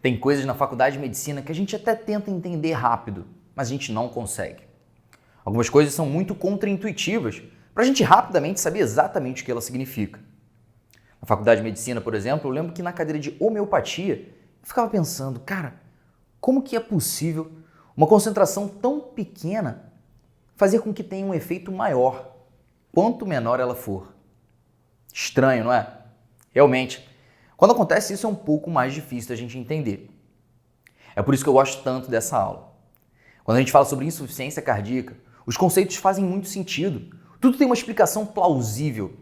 Tem coisas na faculdade de medicina que a gente até tenta entender rápido, mas a gente não consegue. Algumas coisas são muito contraintuitivas para a gente rapidamente saber exatamente o que ela significa. Na faculdade de medicina, por exemplo, eu lembro que na cadeira de homeopatia eu ficava pensando, cara, como que é possível uma concentração tão pequena fazer com que tenha um efeito maior, quanto menor ela for? Estranho, não é? Realmente, quando acontece isso é um pouco mais difícil da gente entender. É por isso que eu gosto tanto dessa aula. Quando a gente fala sobre insuficiência cardíaca, os conceitos fazem muito sentido. Tudo tem uma explicação plausível.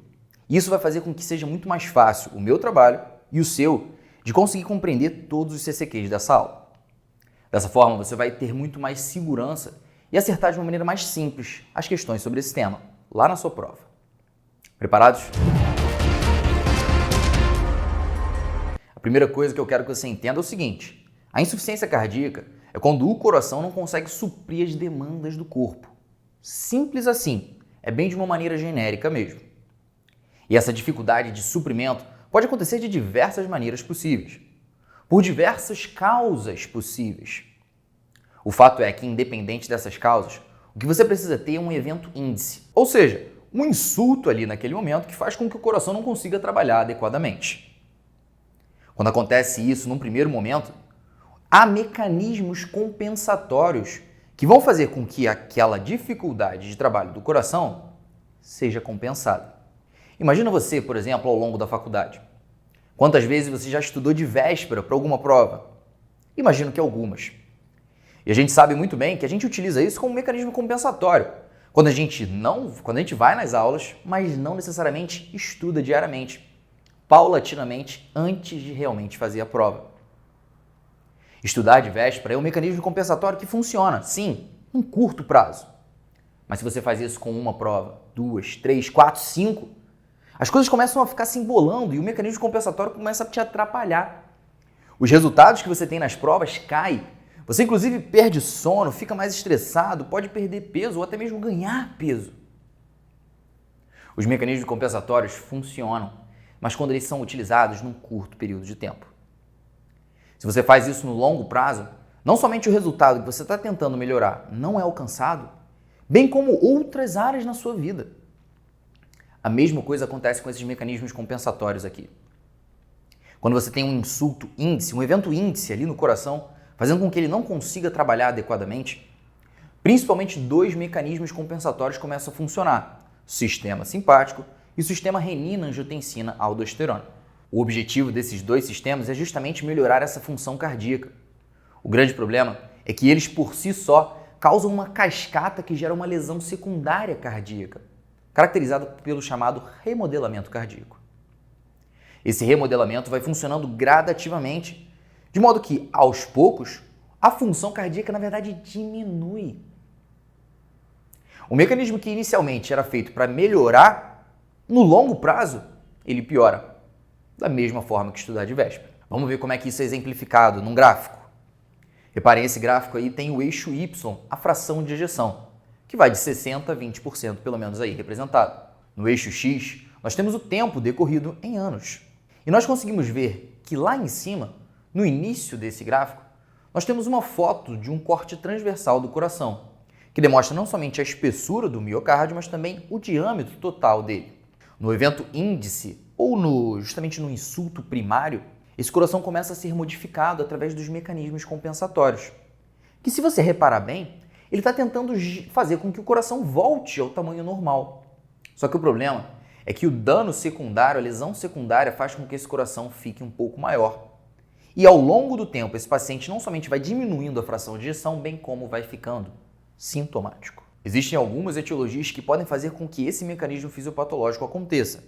E isso vai fazer com que seja muito mais fácil o meu trabalho e o seu de conseguir compreender todos os CCQs dessa aula. Dessa forma, você vai ter muito mais segurança e acertar de uma maneira mais simples as questões sobre esse tema, lá na sua prova. Preparados? A primeira coisa que eu quero que você entenda é o seguinte: a insuficiência cardíaca é quando o coração não consegue suprir as demandas do corpo. Simples assim, é bem de uma maneira genérica mesmo. E essa dificuldade de suprimento pode acontecer de diversas maneiras possíveis, por diversas causas possíveis. O fato é que, independente dessas causas, o que você precisa ter é um evento índice, ou seja, um insulto ali naquele momento que faz com que o coração não consiga trabalhar adequadamente. Quando acontece isso num primeiro momento, há mecanismos compensatórios que vão fazer com que aquela dificuldade de trabalho do coração seja compensada. Imagina você, por exemplo, ao longo da faculdade. Quantas vezes você já estudou de véspera para alguma prova? Imagino que algumas. E a gente sabe muito bem que a gente utiliza isso como um mecanismo compensatório. Quando a gente vai nas aulas, mas não necessariamente estuda diariamente, paulatinamente, antes de realmente fazer a prova. Estudar de véspera é um mecanismo compensatório que funciona, sim, em curto prazo. Mas se você faz isso com uma prova, 2, 3, 4, 5, as coisas começam a ficar se embolando e o mecanismo compensatório começa a te atrapalhar. Os resultados que você tem nas provas caem. Você, inclusive, perde sono, fica mais estressado, pode perder peso ou até mesmo ganhar peso. Os mecanismos compensatórios funcionam, mas quando eles são utilizados num curto período de tempo. Se você faz isso no longo prazo, não somente o resultado que você está tentando melhorar não é alcançado, bem como outras áreas na sua vida. A mesma coisa acontece com esses mecanismos compensatórios aqui. Quando você tem um insulto índice, um evento índice ali no coração, fazendo com que ele não consiga trabalhar adequadamente, principalmente dois mecanismos compensatórios começam a funcionar: o sistema simpático e o sistema renina-angiotensina-aldosterona. O objetivo desses dois sistemas é justamente melhorar essa função cardíaca. O grande problema é que eles por si só causam uma cascata que gera uma lesão secundária cardíaca, caracterizada pelo chamado remodelamento cardíaco. Esse remodelamento vai funcionando gradativamente, de modo que, aos poucos, a função cardíaca, na verdade, diminui. O mecanismo que inicialmente era feito para melhorar, no longo prazo, ele piora. Da mesma forma que estudar de véspera. Vamos ver como é que isso é exemplificado num gráfico. Reparem, esse gráfico aí tem o eixo Y, a fração de ejeção, que vai de 60% a 20% pelo menos aí representado. No eixo X, nós temos o tempo decorrido em anos. E nós conseguimos ver que lá em cima, no início desse gráfico, nós temos uma foto de um corte transversal do coração, que demonstra não somente a espessura do miocárdio, mas também o diâmetro total dele. No evento índice, ou justamente no insulto primário, esse coração começa a ser modificado através dos mecanismos compensatórios, que, se você reparar bem, ele está tentando fazer com que o coração volte ao tamanho normal. Só que o problema é que o dano secundário, a lesão secundária, faz com que esse coração fique um pouco maior. E ao longo do tempo, esse paciente não somente vai diminuindo a fração de ejeção, bem como vai ficando sintomático. Existem algumas etiologias que podem fazer com que esse mecanismo fisiopatológico aconteça.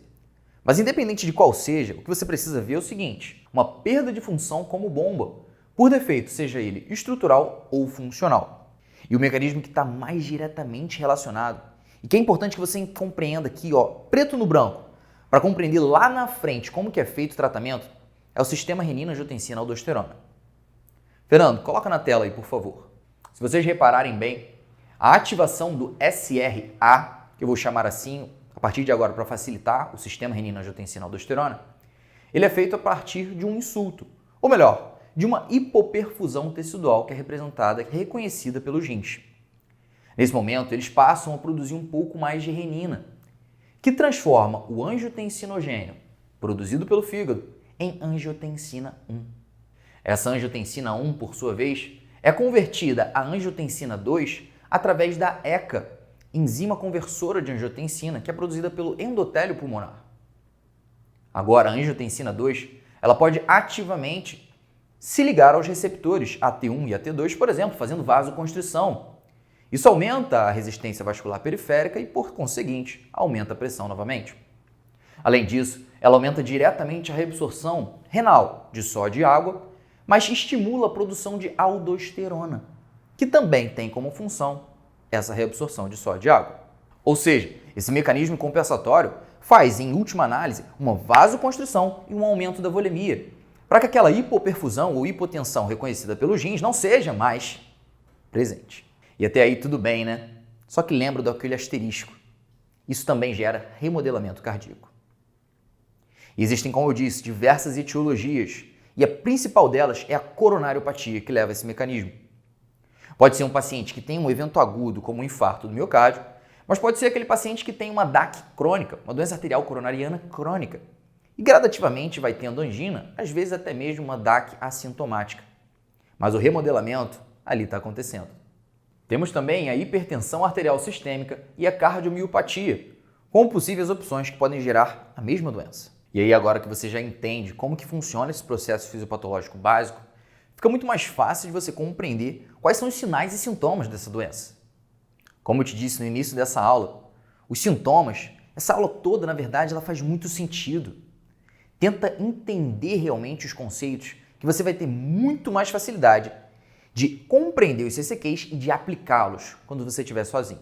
Mas independente de qual seja, o que você precisa ver é o seguinte: uma perda de função como bomba, por defeito, seja ele estrutural ou funcional. E o mecanismo que está mais diretamente relacionado, e que é importante que você compreenda aqui, preto no branco, para compreender lá na frente como que é feito o tratamento, é o sistema renina-angiotensina-aldosterona. Fernando, coloca na tela aí, por favor. Se vocês repararem bem, a ativação do SRA, que eu vou chamar assim a partir de agora para facilitar o sistema renina-angiotensina-aldosterona, ele é feito a partir de um insulto. Ou melhor, de uma hipoperfusão tecidual que é representada, reconhecida pelos rins. Nesse momento, eles passam a produzir um pouco mais de renina, que transforma o angiotensinogênio, produzido pelo fígado, em angiotensina 1. Essa angiotensina 1, por sua vez, é convertida a angiotensina 2 através da ECA, enzima conversora de angiotensina, que é produzida pelo endotélio pulmonar. Agora, a angiotensina 2 ela pode ativamente se ligar aos receptores AT1 e AT2, por exemplo, fazendo vasoconstrição. Isso aumenta a resistência vascular periférica e, por conseguinte, aumenta a pressão novamente. Além disso, ela aumenta diretamente a reabsorção renal de sódio e água, mas estimula a produção de aldosterona, que também tem como função essa reabsorção de sódio e água. Ou seja, esse mecanismo compensatório faz, em última análise, uma vasoconstrição e um aumento da volemia, para que aquela hipoperfusão ou hipotensão reconhecida pelos rins não seja mais presente. E até aí tudo bem, né? Só que lembra daquele asterisco. Isso também gera remodelamento cardíaco. E existem, como eu disse, diversas etiologias, e a principal delas é a coronariopatia, que leva a esse mecanismo. Pode ser um paciente que tem um evento agudo, como um infarto do miocárdio, mas pode ser aquele paciente que tem uma DAC crônica, uma doença arterial coronariana crônica, e gradativamente vai tendo angina, às vezes até mesmo uma DAC assintomática. Mas o remodelamento ali está acontecendo. Temos também a hipertensão arterial sistêmica e a cardiomiopatia, como possíveis opções que podem gerar a mesma doença. E aí, agora que você já entende como que funciona esse processo fisiopatológico básico, fica muito mais fácil de você compreender quais são os sinais e sintomas dessa doença. Como eu te disse no início dessa aula, os sintomas, essa aula toda, na verdade, ela faz muito sentido. Tenta entender realmente os conceitos, que você vai ter muito mais facilidade de compreender os CCQs e de aplicá-los quando você estiver sozinho.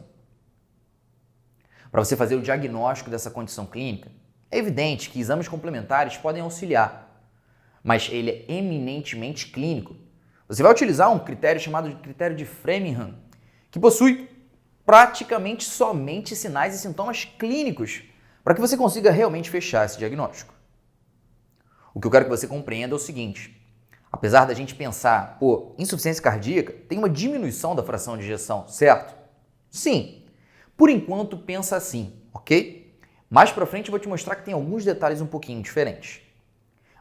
Para você fazer o diagnóstico dessa condição clínica, é evidente que exames complementares podem auxiliar, mas ele é eminentemente clínico. Você vai utilizar um critério chamado de critério de Framingham, que possui praticamente somente sinais e sintomas clínicos para que você consiga realmente fechar esse diagnóstico. O que eu quero que você compreenda é o seguinte: apesar da gente pensar, insuficiência cardíaca tem uma diminuição da fração de ejeção, certo? Sim, por enquanto pensa assim, ok? Mais pra frente eu vou te mostrar que tem alguns detalhes um pouquinho diferentes.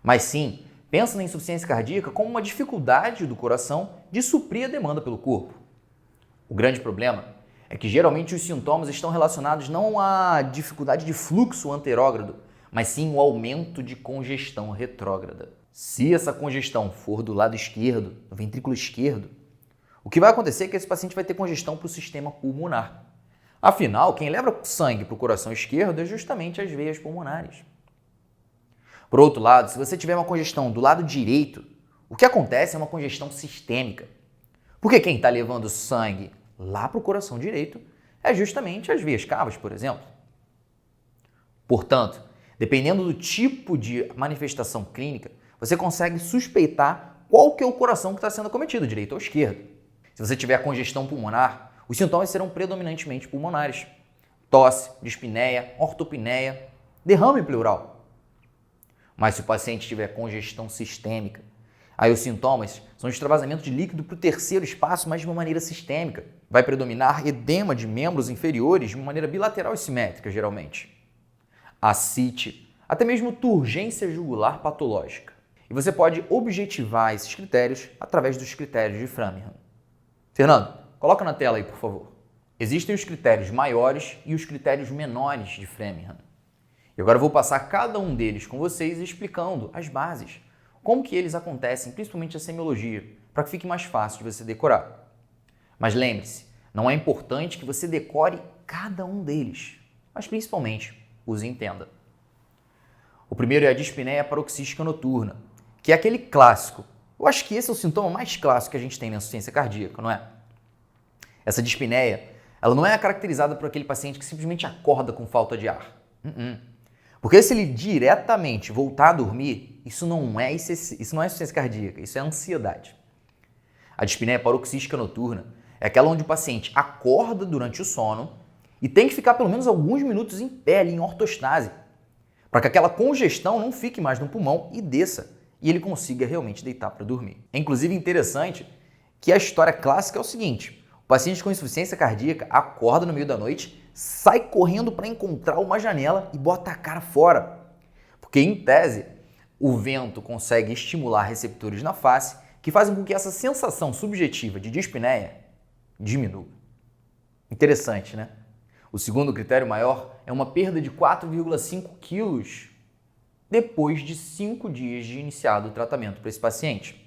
Mas sim, pensa na insuficiência cardíaca como uma dificuldade do coração de suprir a demanda pelo corpo. O grande problema é que geralmente os sintomas estão relacionados não à dificuldade de fluxo anterógrado, mas sim o aumento de congestão retrógrada. Se essa congestão for do lado esquerdo, no ventrículo esquerdo, o que vai acontecer é que esse paciente vai ter congestão para o sistema pulmonar. Afinal, quem leva sangue para o coração esquerdo é justamente as veias pulmonares. Por outro lado, se você tiver uma congestão do lado direito, o que acontece é uma congestão sistêmica. Porque quem está levando sangue lá para o coração direito é justamente as veias cavas, por exemplo. Portanto, dependendo do tipo de manifestação clínica, você consegue suspeitar qual que é o coração que está sendo acometido, direito ou esquerdo. Se você tiver congestão pulmonar, os sintomas serão predominantemente pulmonares: tosse, dispneia, ortopneia, derrame pleural. Mas se o paciente tiver congestão sistêmica, aí os sintomas são extravasamento de líquido para o terceiro espaço, mas de uma maneira sistêmica. Vai predominar edema de membros inferiores de uma maneira bilateral e simétrica, geralmente. Ascite, até mesmo turgência jugular patológica. E você pode objetivar esses critérios através dos critérios de Framingham. Fernando, coloca na tela aí, por favor. Existem os critérios maiores e os critérios menores de Framingham. E agora eu vou passar cada um deles com vocês explicando as bases, como que eles acontecem, principalmente a semiologia, para que fique mais fácil de você decorar. Mas lembre-se, não é importante que você decore cada um deles, mas principalmente use e entenda. O primeiro é a dispneia paroxística noturna, que é aquele clássico. Eu acho que esse é o sintoma mais clássico que a gente tem na insuficiência cardíaca, não é? Essa dispneia, ela não é caracterizada por aquele paciente que simplesmente acorda com falta de ar. Porque se ele diretamente voltar a dormir, isso não é insuficiência cardíaca, isso é ansiedade. A dispneia paroxística noturna é aquela onde o paciente acorda durante o sono e tem que ficar pelo menos alguns minutos em pé, ali, em ortostase, para que aquela congestão não fique mais no pulmão e desça. e ele consiga realmente deitar para dormir. É inclusive interessante que a história clássica é o seguinte: o paciente com insuficiência cardíaca acorda no meio da noite, sai correndo para encontrar uma janela e bota a cara fora. Porque, em tese, o vento consegue estimular receptores na face que fazem com que essa sensação subjetiva de dispneia diminua. Interessante, né? O segundo critério maior é uma perda de 4,5 quilos depois de 5 dias de iniciado o tratamento para esse paciente.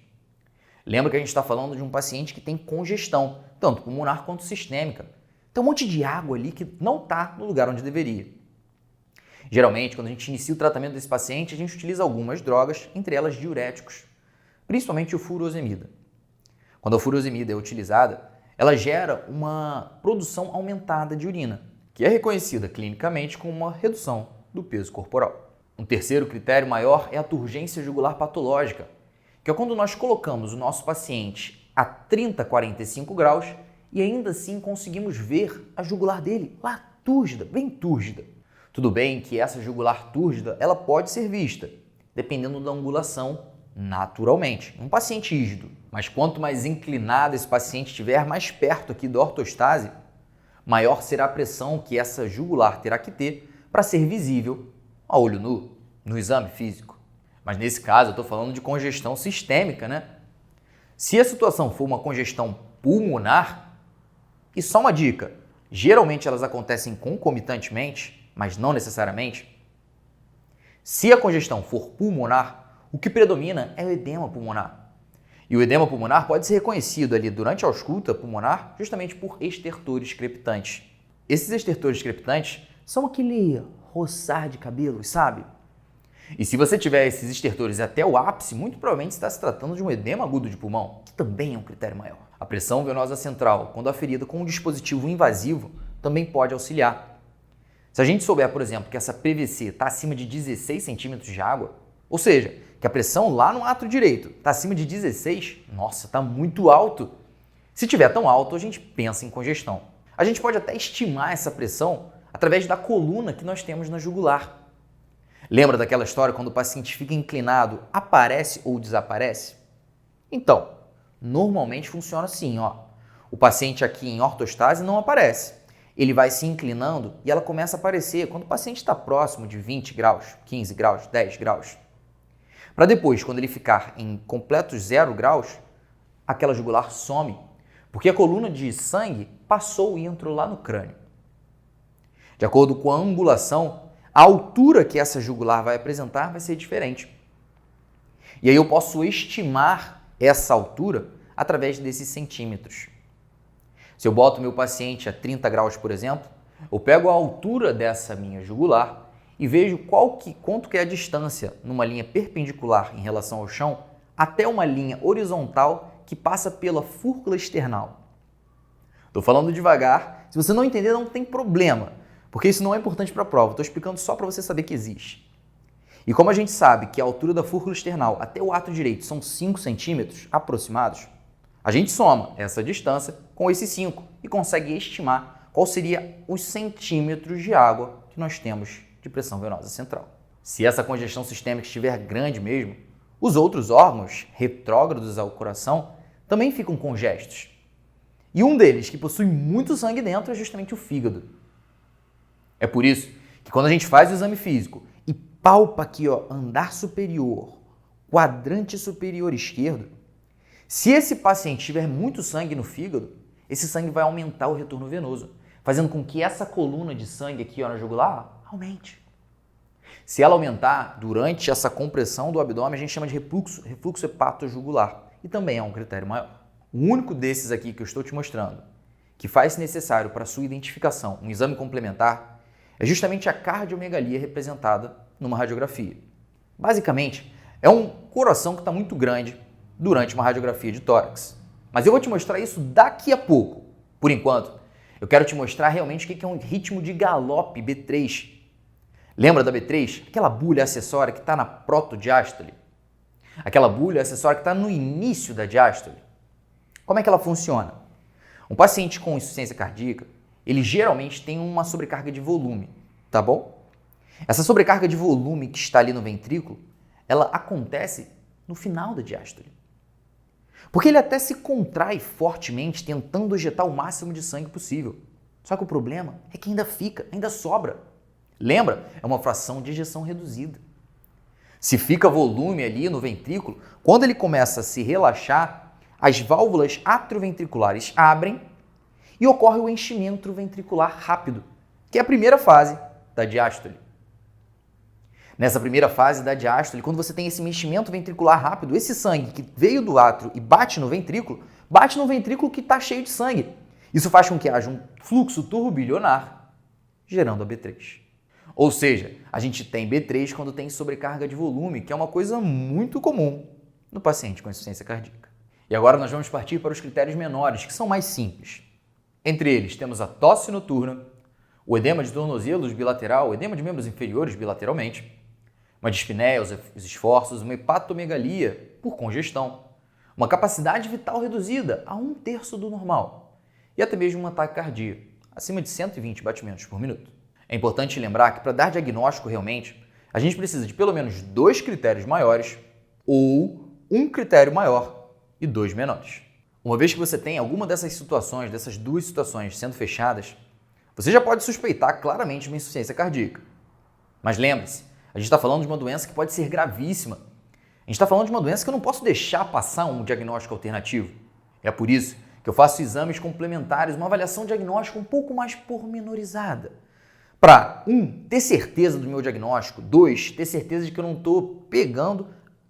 Lembra que a gente está falando de um paciente que tem congestão, tanto pulmonar quanto sistêmica. Tem um monte de água ali que não está no lugar onde deveria. Geralmente, quando a gente inicia o tratamento desse paciente, a gente utiliza algumas drogas, entre elas diuréticos, principalmente o furosemida. Quando a furosemida é utilizada, ela gera uma produção aumentada de urina, que é reconhecida clinicamente como uma redução do peso corporal. Um terceiro critério maior é a turgência jugular patológica, que é quando nós colocamos o nosso paciente a 30, 45 graus e ainda assim conseguimos ver a jugular dele lá túrgida, bem túrgida. Tudo bem que essa jugular túrgida ela pode ser vista, dependendo da angulação, naturalmente, um paciente rígido. Mas quanto mais inclinado esse paciente estiver, mais perto aqui da ortostase, maior será a pressão que essa jugular terá que ter para ser visível a olho nu, no exame físico. Mas nesse caso eu estou falando de congestão sistêmica, né? Se a situação for uma congestão pulmonar, e só uma dica, geralmente elas acontecem concomitantemente, mas não necessariamente. Se a congestão for pulmonar, o que predomina é o edema pulmonar. E o edema pulmonar pode ser reconhecido ali durante a ausculta pulmonar justamente por estertores crepitantes. Esses estertores crepitantes são aquele roçar de cabelos, sabe? E se você tiver esses estertores até o ápice, muito provavelmente está se tratando de um edema agudo de pulmão, que também é um critério maior. A pressão venosa central, quando aferida com um dispositivo invasivo, também pode auxiliar. Se a gente souber, por exemplo, que essa PVC está acima de 16 centímetros de água, ou seja, que a pressão lá no átrio direito está acima de 16, nossa, está muito alto. Se tiver tão alto, a gente pensa em congestão. A gente pode até estimar essa pressão através da coluna que nós temos na jugular. Lembra daquela história quando o paciente fica inclinado, aparece ou desaparece? Então, normalmente funciona assim, ó. O paciente aqui em ortostase não aparece. Ele vai se inclinando e ela começa a aparecer quando o paciente está próximo de 20 graus, 15 graus, 10 graus. Para depois, quando ele ficar em completos 0 graus, aquela jugular some, porque a coluna de sangue passou e entrou lá no crânio. De acordo com a angulação, a altura que essa jugular vai apresentar vai ser diferente. E aí eu posso estimar essa altura através desses centímetros. Se eu boto meu paciente a 30 graus, por exemplo, eu pego a altura dessa minha jugular e vejo quanto que é a distância numa linha perpendicular em relação ao chão até uma linha horizontal que passa pela fúrcula external. Estou falando devagar, se você não entender não tem problema, porque isso não é importante para a prova, estou explicando só para você saber que existe. E como a gente sabe que a altura da fúrcula external até o átrio direito são 5 centímetros aproximados, a gente soma essa distância com esses 5 e consegue estimar qual seria os centímetros de água que nós temos de pressão venosa central. Se essa congestão sistêmica estiver grande mesmo, os outros órgãos retrógrados ao coração também ficam congestos. E um deles, que possui muito sangue dentro, é justamente o fígado. É por isso que quando a gente faz o exame físico e palpa aqui, ó, andar superior, quadrante superior esquerdo, se esse paciente tiver muito sangue no fígado, esse sangue vai aumentar o retorno venoso, fazendo com que essa coluna de sangue aqui, ó, na jugular aumente. Se ela aumentar durante essa compressão do abdômen, a gente chama de refluxo hepatojugular e também é um critério maior. O único desses aqui que eu estou te mostrando, que faz necessário para sua identificação um exame complementar, é justamente a cardiomegalia representada numa radiografia. Basicamente, é um coração que está muito grande durante uma radiografia de tórax. Mas eu vou te mostrar isso daqui a pouco. Por enquanto, eu quero te mostrar realmente o que é um ritmo de galope B3. Lembra da B3? Aquela bulha acessória que está na protodiástole? Aquela bulha acessória que está no início da diástole? Como é que ela funciona? Um paciente com insuficiência cardíaca, ele geralmente tem uma sobrecarga de volume, tá bom? Essa sobrecarga de volume que está ali no ventrículo, ela acontece no final da diástole. Porque ele até se contrai fortemente, tentando ejetar o máximo de sangue possível. Só que o problema é que ainda fica, ainda sobra. Lembra? É uma fração de ejeção reduzida. Se fica volume ali no ventrículo, quando ele começa a se relaxar, as válvulas atrioventriculares abrem e ocorre o enchimento ventricular rápido, que é a primeira fase da diástole. Nessa primeira fase da diástole, quando você tem esse enchimento ventricular rápido, esse sangue que veio do átrio e bate no ventrículo que está cheio de sangue. Isso faz com que haja um fluxo turbilionar, gerando a B3. Ou seja, a gente tem B3 quando tem sobrecarga de volume, que é uma coisa muito comum no paciente com insuficiência cardíaca. E agora nós vamos partir para os critérios menores, que são mais simples. Entre eles, temos a tosse noturna, o edema de tornozelos bilateral, o edema de membros inferiores bilateralmente, uma dispneia aos esforços, uma hepatomegalia por congestão, uma capacidade vital reduzida a 1/3 do normal e até mesmo um ataque cardíaco, acima de 120 batimentos por minuto. É importante lembrar que para dar diagnóstico realmente, a gente precisa de pelo menos 2 critérios maiores ou 1 critério maior e 2 menores. Uma vez que você tem alguma dessas situações, dessas 2 situações sendo fechadas, você já pode suspeitar claramente uma insuficiência cardíaca. Mas lembre-se, a gente está falando de uma doença que pode ser gravíssima. A gente está falando de uma doença que eu não posso deixar passar um diagnóstico alternativo. É por isso que eu faço exames complementares, uma avaliação diagnóstica um pouco mais pormenorizada. Para, 1, ter certeza do meu diagnóstico, 2, ter certeza de que eu não estou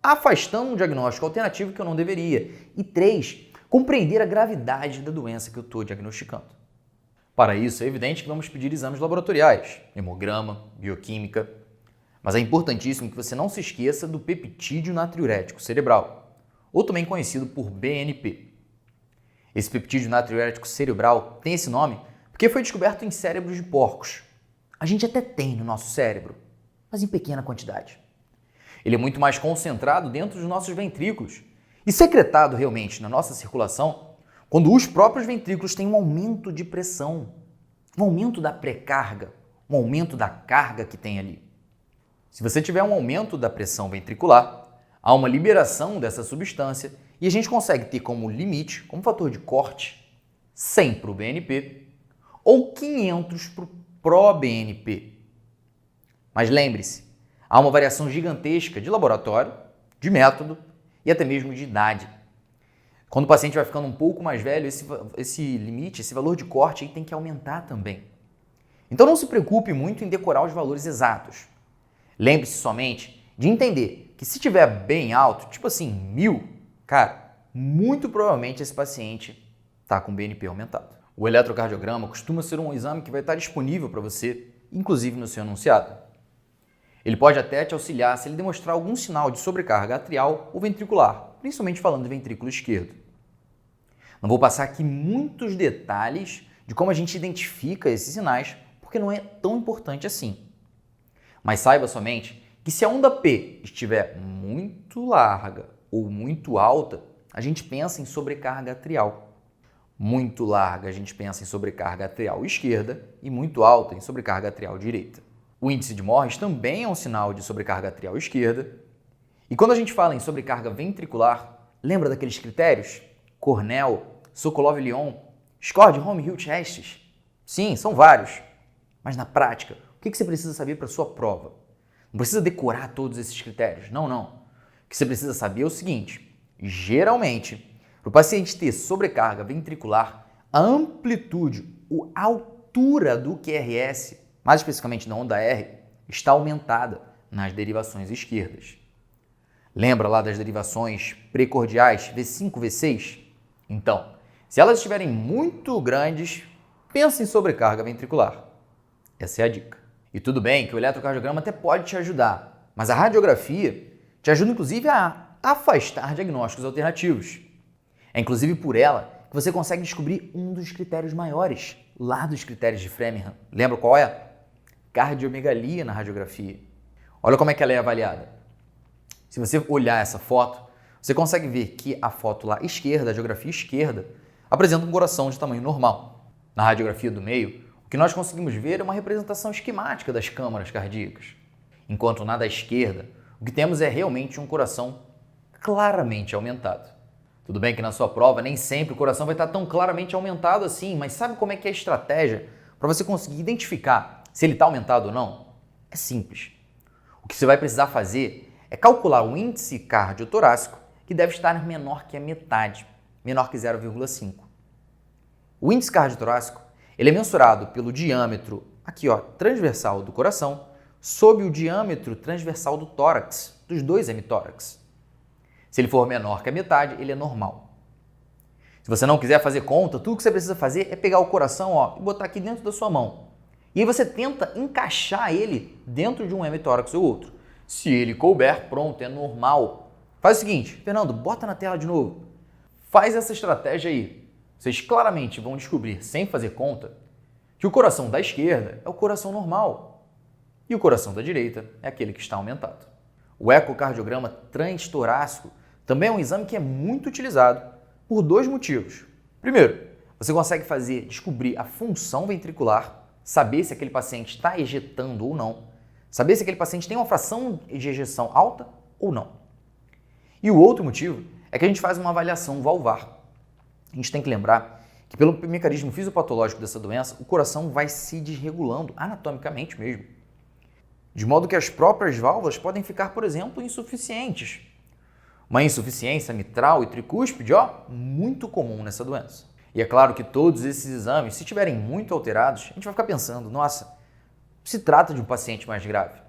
afastando um diagnóstico alternativo que eu não deveria. E 3, compreender a gravidade da doença que eu estou diagnosticando. Para isso, é evidente que vamos pedir exames laboratoriais, hemograma, bioquímica, mas é importantíssimo que você não se esqueça do peptídeo natriurético cerebral, ou também conhecido por BNP. Esse peptídeo natriurético cerebral tem esse nome porque foi descoberto em cérebros de porcos. A gente até tem no nosso cérebro, mas em pequena quantidade. Ele é muito mais concentrado dentro dos nossos ventrículos e secretado realmente na nossa circulação quando os próprios ventrículos têm um aumento de pressão, um aumento da pré-carga, um aumento da carga que tem ali. Se você tiver um aumento da pressão ventricular, há uma liberação dessa substância e a gente consegue ter como limite, como fator de corte, 100 para o BNP ou 500 para o pró-BNP. Mas lembre-se, há uma variação gigantesca de laboratório, de método e até mesmo de idade. Quando o paciente vai ficando um pouco mais velho, esse limite, esse valor de corte aí tem que aumentar também. Então não se preocupe muito em decorar os valores exatos. Lembre-se somente de entender que se tiver bem alto, tipo assim, 1000, cara, muito provavelmente esse paciente está com BNP aumentado. O eletrocardiograma costuma ser um exame que vai estar disponível para você, inclusive no seu enunciado. Ele pode até te auxiliar se ele demonstrar algum sinal de sobrecarga atrial ou ventricular, principalmente falando de ventrículo esquerdo. Não vou passar aqui muitos detalhes de como a gente identifica esses sinais, porque não é tão importante assim. Mas saiba somente que se a onda P estiver muito larga ou muito alta, a gente pensa em sobrecarga atrial. Muito larga, a gente pensa em sobrecarga atrial esquerda e muito alta em sobrecarga atrial direita. O índice de Morris também é um sinal de sobrecarga atrial esquerda. E quando a gente fala em sobrecarga ventricular, lembra daqueles critérios? Cornell, Sokolov-Lyon, score de Home-Hill-Chestes? Sim, são vários. Mas na prática, o que você precisa saber para a sua prova? Não precisa decorar todos esses critérios, não. O que você precisa saber é o seguinte, geralmente, para o paciente ter sobrecarga ventricular, a amplitude, a altura do QRS, mais especificamente na onda R, está aumentada nas derivações esquerdas. Lembra lá das derivações precordiais V5, V6? Então, se elas estiverem muito grandes, pense em sobrecarga ventricular. Essa é a dica. E tudo bem que o eletrocardiograma até pode te ajudar, mas a radiografia te ajuda inclusive a afastar diagnósticos alternativos. É inclusive por ela que você consegue descobrir um dos critérios maiores, lá dos critérios de Framingham. Lembra qual é? Cardiomegalia na radiografia. Olha como é que ela é avaliada. Se você olhar essa foto, você consegue ver que a foto lá esquerda, a radiografia esquerda, apresenta um coração de tamanho normal. Na radiografia do meio, o que nós conseguimos ver é uma representação esquemática das câmaras cardíacas. Enquanto na da esquerda, o que temos é realmente um coração claramente aumentado. Tudo bem que na sua prova nem sempre o coração vai estar tão claramente aumentado assim, mas sabe como é que é a estratégia para você conseguir identificar se ele está aumentado ou não? É simples. O que você vai precisar fazer é calcular o índice cardiotorácico, que deve estar menor que a metade, menor que 0,5. O índice cardiotorácico ele é mensurado pelo diâmetro aqui, transversal do coração sob o diâmetro transversal do tórax, dos dois hemitórax. Se ele for menor que a metade, ele é normal. Se você não quiser fazer conta, tudo que você precisa fazer é pegar o coração e botar aqui dentro da sua mão. E aí você tenta encaixar ele dentro de um hemitórax ou outro. Se ele couber, pronto, é normal. Faz o seguinte, Fernando, bota na tela de novo. Faz essa estratégia aí. Vocês claramente vão descobrir, sem fazer conta, que o coração da esquerda é o coração normal e o coração da direita é aquele que está aumentado. O ecocardiograma transtorácico também é um exame que é muito utilizado por dois motivos. Primeiro, você consegue descobrir a função ventricular, saber se aquele paciente está ejetando ou não, saber se aquele paciente tem uma fração de ejeção alta ou não. E o outro motivo é que a gente faz uma avaliação valvar. A gente tem que lembrar que pelo mecanismo fisiopatológico dessa doença, o coração vai se desregulando anatomicamente mesmo. De modo que as próprias válvulas podem ficar, por exemplo, insuficientes. Uma insuficiência mitral e tricúspide, muito comum nessa doença. E é claro que todos esses exames, se estiverem muito alterados, a gente vai ficar pensando, nossa, se trata de um paciente mais grave.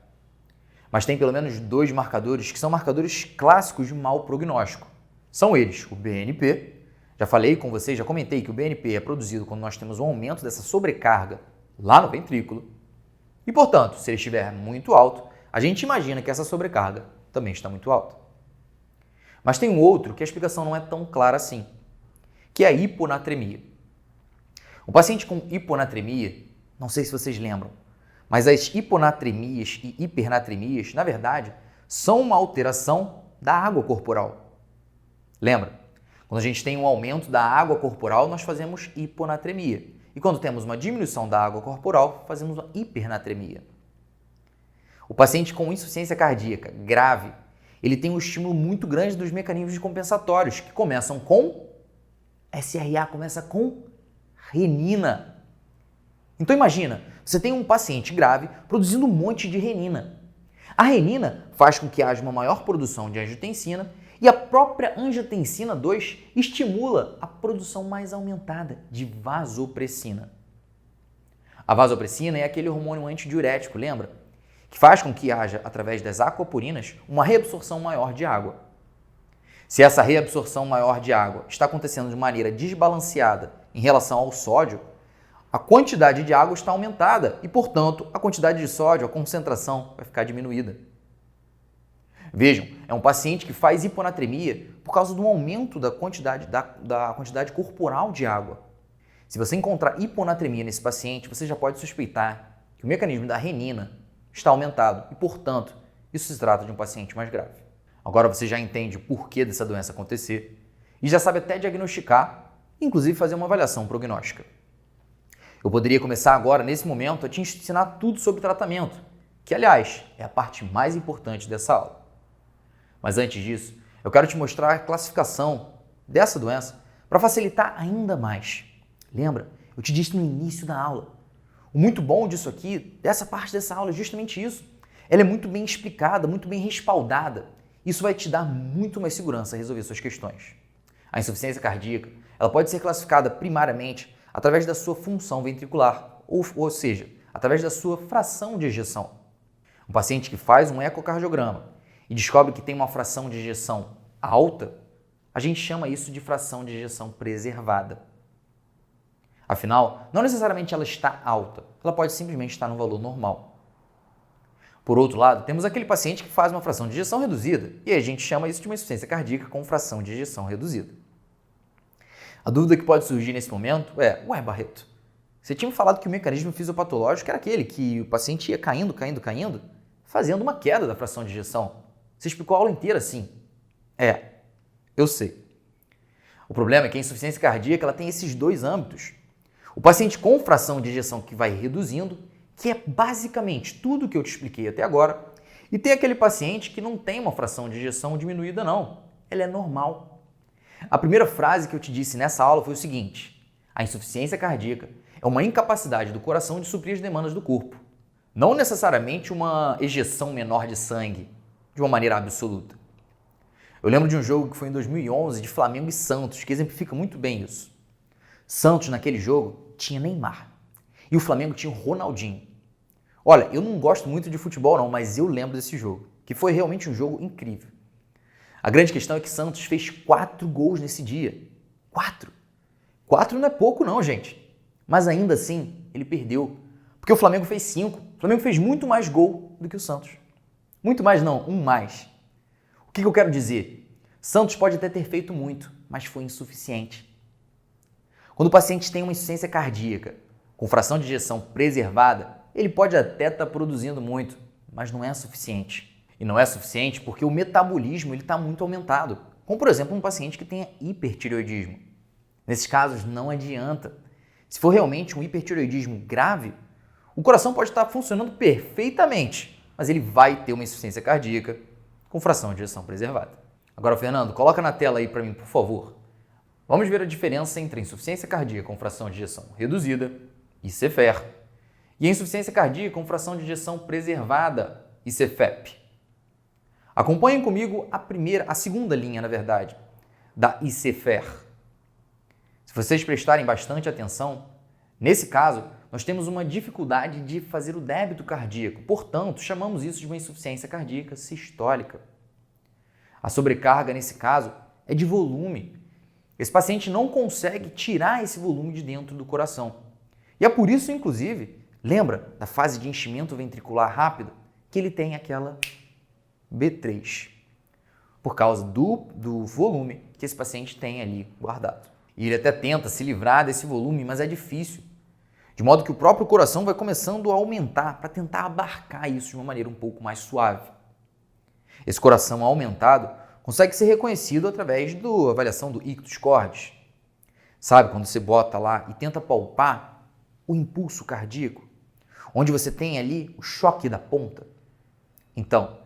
Mas tem pelo menos dois marcadores que são marcadores clássicos de mau prognóstico. São eles, o BNP, já falei com vocês, já comentei que o BNP é produzido quando nós temos um aumento dessa sobrecarga lá no ventrículo. E, portanto, se ele estiver muito alto, a gente imagina que essa sobrecarga também está muito alta. Mas tem um outro que a explicação não é tão clara assim, que é a hiponatremia. O paciente com hiponatremia, não sei se vocês lembram, mas as hiponatremias e hipernatremias, na verdade, são uma alteração da água corporal. Lembra? Quando a gente tem um aumento da água corporal, nós fazemos hiponatremia. E quando temos uma diminuição da água corporal, fazemos uma hipernatremia. O paciente com insuficiência cardíaca grave, ele tem um estímulo muito grande dos mecanismos compensatórios, que começam com SRA, começa com renina. Então imagina, você tem um paciente grave produzindo um monte de renina. A renina faz com que haja uma maior produção de angiotensina e a própria angiotensina 2 estimula a produção mais aumentada de vasopressina. A vasopressina é aquele hormônio antidiurético, lembra? Que faz com que haja, através das aquaporinas, uma reabsorção maior de água. Se essa reabsorção maior de água está acontecendo de maneira desbalanceada em relação ao sódio, a quantidade de água está aumentada e, portanto, a quantidade de sódio, a concentração, vai ficar diminuída. Vejam, é um paciente que faz hiponatremia por causa de um aumento da quantidade corporal de água. Se você encontrar hiponatremia nesse paciente, você já pode suspeitar que o mecanismo da renina está aumentado e, portanto, isso se trata de um paciente mais grave. Agora você já entende o porquê dessa doença acontecer e já sabe até diagnosticar, inclusive fazer uma avaliação prognóstica. Eu poderia começar agora, nesse momento, a te ensinar tudo sobre tratamento, que, aliás, é a parte mais importante dessa aula. Mas antes disso, eu quero te mostrar a classificação dessa doença para facilitar ainda mais. Lembra? Eu te disse no início da aula. O muito bom disso aqui, dessa parte dessa aula, é justamente isso. Ela é muito bem explicada, muito bem respaldada. Isso vai te dar muito mais segurança a resolver suas questões. A insuficiência cardíaca, ela pode ser classificada primariamente através da sua função ventricular, ou seja, através da sua fração de ejeção. Um paciente que faz um ecocardiograma e descobre que tem uma fração de ejeção alta, a gente chama isso de fração de ejeção preservada. Afinal, não necessariamente ela está alta, ela pode simplesmente estar no valor normal. Por outro lado, temos aquele paciente que faz uma fração de ejeção reduzida, e a gente chama isso de uma insuficiência cardíaca com fração de ejeção reduzida. A dúvida que pode surgir nesse momento é, Barreto, você tinha me falado que o mecanismo fisiopatológico era aquele que o paciente ia caindo, fazendo uma queda da fração de ejeção. Você explicou a aula inteira assim. Eu sei. O problema é que a insuficiência cardíaca ela tem esses dois âmbitos. O paciente com fração de ejeção que vai reduzindo, que é basicamente tudo que eu te expliquei até agora, e tem aquele paciente que não tem uma fração de ejeção diminuída não. ela é normal. A primeira frase que eu te disse nessa aula foi o seguinte: a insuficiência cardíaca é uma incapacidade do coração de suprir as demandas do corpo. Não necessariamente uma ejeção menor de sangue, de uma maneira absoluta. Eu lembro de um jogo que foi em 2011 de Flamengo e Santos, que exemplifica muito bem isso. Santos, naquele jogo, tinha Neymar. E o Flamengo tinha o Ronaldinho. Olha, eu não gosto muito de futebol não, mas eu lembro desse jogo, que foi realmente um jogo incrível. A grande questão é que Santos fez 4 gols nesse dia. 4. 4 não é pouco não, gente. Mas ainda assim, ele perdeu. Porque o Flamengo fez 5. O Flamengo fez muito mais gol do que o Santos. Muito mais não, um mais. O que eu quero dizer? Santos pode até ter feito muito, mas foi insuficiente. Quando o paciente tem uma insuficiência cardíaca com fração de ejeção preservada, ele pode até estar produzindo muito, mas não é suficiente. E não é suficiente porque o metabolismo está muito aumentado, como por exemplo um paciente que tenha hipertireoidismo. Nesses casos não adianta. Se for realmente um hipertireoidismo grave, o coração pode estar funcionando perfeitamente, mas ele vai ter uma insuficiência cardíaca com fração de ejeção preservada. Agora, Fernando, coloca na tela aí para mim, por favor. Vamos ver a diferença entre a insuficiência cardíaca com fração de ejeção reduzida, ICFER, e a insuficiência cardíaca com fração de ejeção preservada, ICFEP. Acompanhem comigo a segunda linha, na verdade, da ICFER. Se vocês prestarem bastante atenção, nesse caso, nós temos uma dificuldade de fazer o débito cardíaco, portanto, chamamos isso de uma insuficiência cardíaca sistólica. A sobrecarga, nesse caso, é de volume. Esse paciente não consegue tirar esse volume de dentro do coração. E é por isso, inclusive, lembra da fase de enchimento ventricular rápido, que ele tem aquela B3, por causa do volume que esse paciente tem ali guardado. E ele até tenta se livrar desse volume, mas é difícil. De modo que o próprio coração vai começando a aumentar para tentar abarcar isso de uma maneira um pouco mais suave. Esse coração aumentado consegue ser reconhecido através da avaliação do ictus cordis. Sabe quando você bota lá e tenta palpar o impulso cardíaco, onde você tem ali o choque da ponta? Então,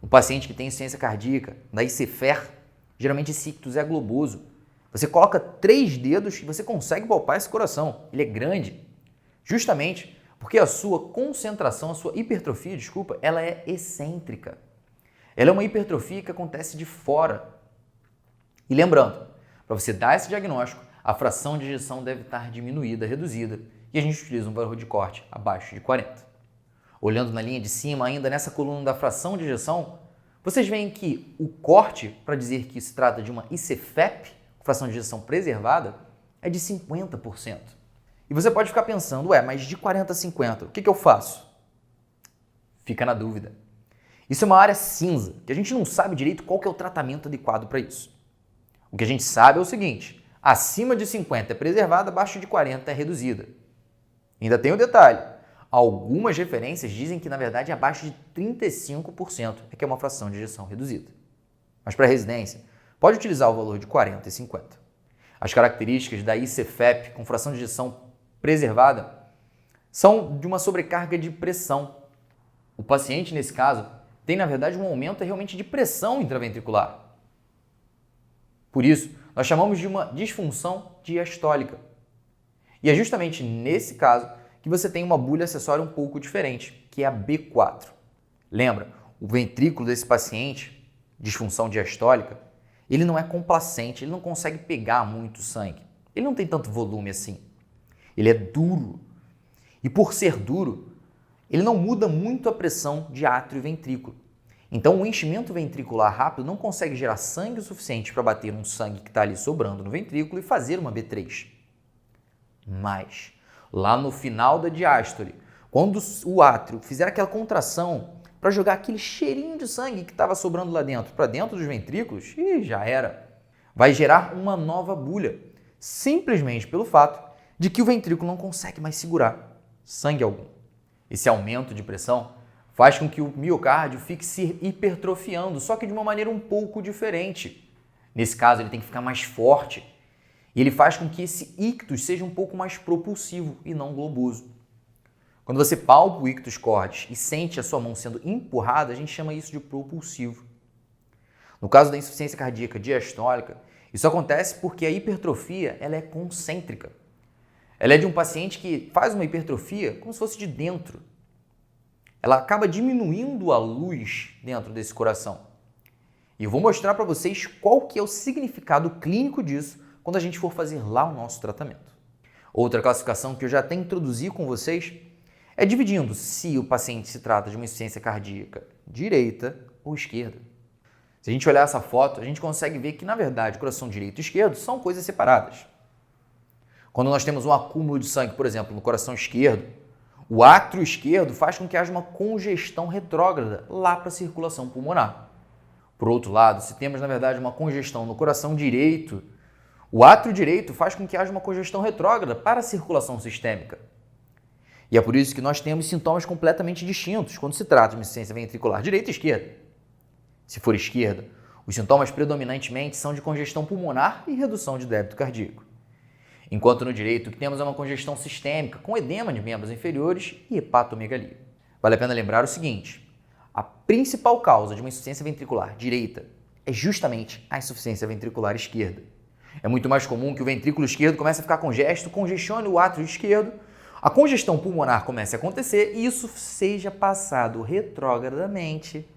um paciente que tem insuficiência cardíaca, da ICFER, geralmente esse ictus é globoso. Você coloca 3 dedos e você consegue palpar esse coração. Ele é grande, justamente porque a sua concentração, a sua hipertrofia, ela é excêntrica. Ela é uma hipertrofia que acontece de fora. E lembrando, para você dar esse diagnóstico, a fração de ejeção deve estar diminuída, reduzida, e a gente utiliza um valor de corte abaixo de 40. Olhando na linha de cima, ainda nessa coluna da fração de ejeção, vocês veem que o corte, para dizer que se trata de uma ICFEP, fração de ejeção preservada, é de 50%. E você pode ficar pensando, mas de 40 a 50, o que eu faço? Fica na dúvida. Isso é uma área cinza, que a gente não sabe direito qual que é o tratamento adequado para isso. O que a gente sabe é o seguinte: acima de 50 é preservada, abaixo de 40 é reduzida. Ainda tem o detalhe: algumas referências dizem que, na verdade, abaixo de 35% é que é uma fração de ejeção reduzida. Mas para residência, pode utilizar o valor de 40 e 50. As características da ICFEP com fração de ejeção preservada são de uma sobrecarga de pressão. O paciente, nesse caso, tem, na verdade, um aumento realmente de pressão intraventricular. Por isso, nós chamamos de uma disfunção diastólica. E é justamente nesse caso que você tem uma bulha acessória um pouco diferente, que é a B4. Lembra, o ventrículo desse paciente, disfunção diastólica, ele não é complacente, ele não consegue pegar muito sangue. Ele não tem tanto volume assim. Ele é duro. E por ser duro, ele não muda muito a pressão de átrio e ventrículo. Então, o enchimento ventricular rápido não consegue gerar sangue o suficiente para bater um sangue que está ali sobrando no ventrículo e fazer uma B3. Mas, lá no final da diástole, quando o átrio fizer aquela contração para jogar aquele cheirinho de sangue que estava sobrando lá dentro para dentro dos ventrículos, já era. Vai gerar uma nova bulha, simplesmente pelo fato de que o ventrículo não consegue mais segurar sangue algum. Esse aumento de pressão faz com que o miocárdio fique se hipertrofiando, só que de uma maneira um pouco diferente. Nesse caso, ele tem que ficar mais forte. E ele faz com que esse ictus seja um pouco mais propulsivo e não globoso. Quando você palpa o ictus cordis e sente a sua mão sendo empurrada, a gente chama isso de propulsivo. No caso da insuficiência cardíaca diastólica, isso acontece porque a hipertrofia ela é concêntrica. Ela é de um paciente que faz uma hipertrofia como se fosse de dentro. Ela acaba diminuindo a luz dentro desse coração. E eu vou mostrar para vocês qual que é o significado clínico disso quando a gente for fazer lá o nosso tratamento. Outra classificação que eu já até introduzi com vocês é dividindo se o paciente se trata de uma insuficiência cardíaca direita ou esquerda. Se a gente olhar essa foto, a gente consegue ver que, na verdade, o coração direito e esquerdo são coisas separadas. Quando nós temos um acúmulo de sangue, por exemplo, no coração esquerdo, o átrio esquerdo faz com que haja uma congestão retrógrada lá para a circulação pulmonar. Por outro lado, se temos, na verdade, uma congestão no coração direito, o átrio direito faz com que haja uma congestão retrógrada para a circulação sistêmica. E é por isso que nós temos sintomas completamente distintos quando se trata de uma insuficiência ventricular direita e esquerda. Se for esquerda, os sintomas predominantemente são de congestão pulmonar e redução de débito cardíaco. Enquanto no direito o que temos é uma congestão sistêmica com edema de membros inferiores e hepatomegalia. Vale a pena lembrar o seguinte, a principal causa de uma insuficiência ventricular direita é justamente a insuficiência ventricular esquerda. É muito mais comum que o ventrículo esquerdo comece a ficar congesto, congestione o átrio esquerdo, a congestão pulmonar comece a acontecer e isso seja passado retrogradamente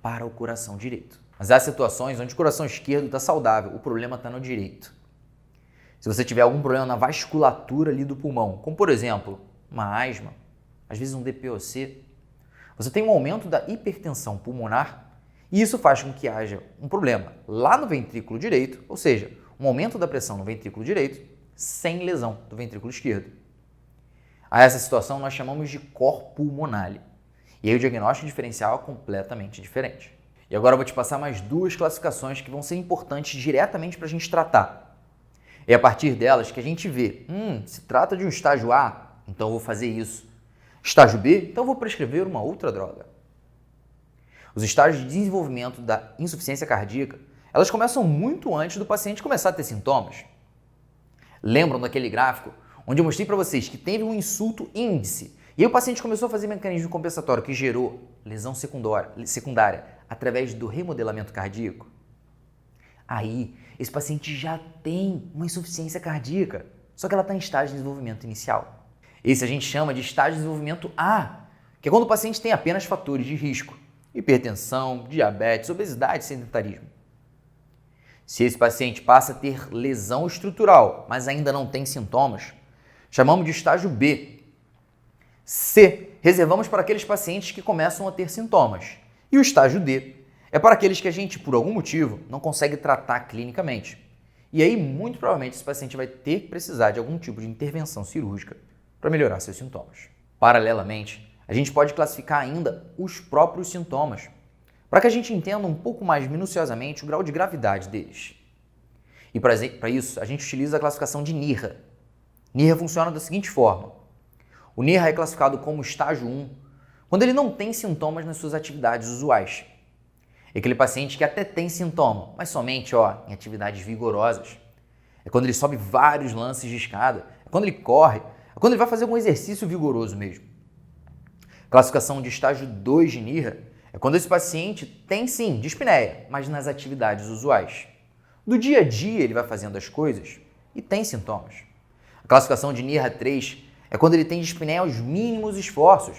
para o coração direito. Mas há situações onde o coração esquerdo está saudável, o problema está no direito. Se você tiver algum problema na vasculatura ali do pulmão, como por exemplo, uma asma, às vezes um DPOC, você tem um aumento da hipertensão pulmonar e isso faz com que haja um problema lá no ventrículo direito, ou seja, um aumento da pressão no ventrículo direito sem lesão do ventrículo esquerdo. A essa situação nós chamamos de cor pulmonale. E aí o diagnóstico diferencial é completamente diferente. E agora eu vou te passar mais duas classificações que vão ser importantes diretamente para a gente tratar. É a partir delas que a gente vê, se trata de um estágio A, então eu vou fazer isso. Estágio B, então eu vou prescrever uma outra droga. Os estágios de desenvolvimento da insuficiência cardíaca, elas começam muito antes do paciente começar a ter sintomas. Lembram daquele gráfico onde eu mostrei para vocês que teve um insulto índice e aí o paciente começou a fazer mecanismo compensatório que gerou lesão secundária através do remodelamento cardíaco? Aí, esse paciente já tem uma insuficiência cardíaca, só que ela está em estágio de desenvolvimento inicial. Esse a gente chama de estágio de desenvolvimento A, que é quando o paciente tem apenas fatores de risco, hipertensão, diabetes, obesidade e sedentarismo. Se esse paciente passa a ter lesão estrutural, mas ainda não tem sintomas, chamamos de estágio B. C, reservamos para aqueles pacientes que começam a ter sintomas. E o estágio D é para aqueles que a gente, por algum motivo, não consegue tratar clinicamente. E aí, muito provavelmente, esse paciente vai ter que precisar de algum tipo de intervenção cirúrgica para melhorar seus sintomas. Paralelamente, a gente pode classificar ainda os próprios sintomas, para que a gente entenda um pouco mais minuciosamente o grau de gravidade deles. E para isso, a gente utiliza a classificação de NIRA. NIRA funciona da seguinte forma. O NIRA é classificado como estágio 1, quando ele não tem sintomas nas suas atividades usuais. É aquele paciente que até tem sintoma, mas somente em atividades vigorosas. É quando ele sobe vários lances de escada, é quando ele corre, é quando ele vai fazer algum exercício vigoroso mesmo. Classificação de estágio 2 de NIRA é quando esse paciente tem sim dispneia, mas nas atividades usuais. Do dia a dia ele vai fazendo as coisas e tem sintomas. A classificação de NIRA 3 é quando ele tem dispneia aos mínimos esforços.